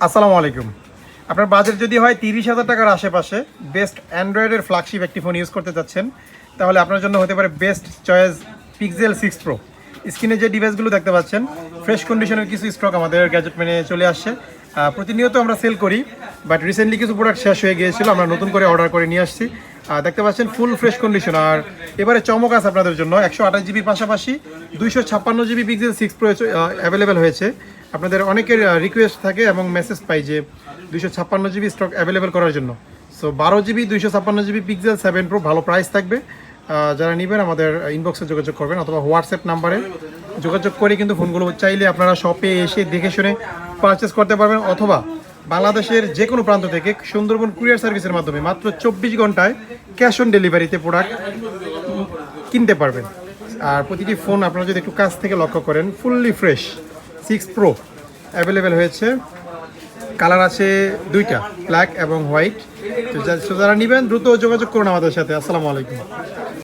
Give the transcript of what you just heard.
আসসালামু আলাইকুম। আপনার বাজেট যদি হয় 30,000 টাকার আশেপাশে, বেস্ট অ্যান্ড্রয়েডের ফ্ল্যাগশিপ একটি ফোন ইউজ করতে চাচ্ছেন, তাহলে আপনার জন্য হতে পারে বেস্ট চয়েস পিক্সেল 6 প্রো। স্ক্রিনে যে ডিভাইসগুলো দেখতে পাচ্ছেন, ফ্রেশ কন্ডিশনের কিছু স্টক আমাদের গ্যাজেট মেনে চলে আসছে। প্রতিনিয়ত আমরা সেল করি, বাট রিসেন্টলি কিছু প্রোডাক্ট শেষ হয়ে গিয়েছিল, আমরা নতুন করে অর্ডার করে নিয়ে আসছি। দেখতে পাচ্ছেন ফুল ফ্রেশ কন্ডিশন। আর এবারে চমক আছে আপনাদের জন্য, 128 জিবির পাশাপাশি 256 জিবি পিক্সেল 6 প্রো অ্যাভেলেবেল হয়েছে। আপনাদের অনেকের রিকোয়েস্ট থাকে এবং মেসেজ পাই যে 256 জিবি স্টক অ্যাভেলেবেল করার জন্য। So 12 GB 256 GB pixel 7 pro ভালো প্রাইস থাকবে। যারা নেবেন আমাদের ইনবক্সে যোগাযোগ করবেন অথবা হোয়াটসঅ্যাপ নাম্বারে যোগাযোগ করে কিন্তু ফোনগুলো চাইলে আপনারা শপে এসে দেখে শুনে পারচেস করতে পারবেন, অথবা বাংলাদেশের যে কোনো প্রান্ত থেকে সুন্দরবন কুরিয়ার সার্ভিসের মাধ্যমে মাত্র 24 ঘন্টায় ক্যাশ অন ডেলিভারিতে প্রোডাক্ট কিনতে পারবেন। আর প্রতিটি ফোন আপনারা যদি একটু কাছ থেকে লক্ষ্য করেন, ফুললি ফ্রেশ 6 প্রো অ্যাভেলেবেল হয়েছে। কালার আছে দুইটা, ব্ল্যাক এবং হোয়াইট। তো যারা নেবেন দ্রুত যোগাযোগ করুন আমাদের সাথে। আসসালামু আলাইকুম।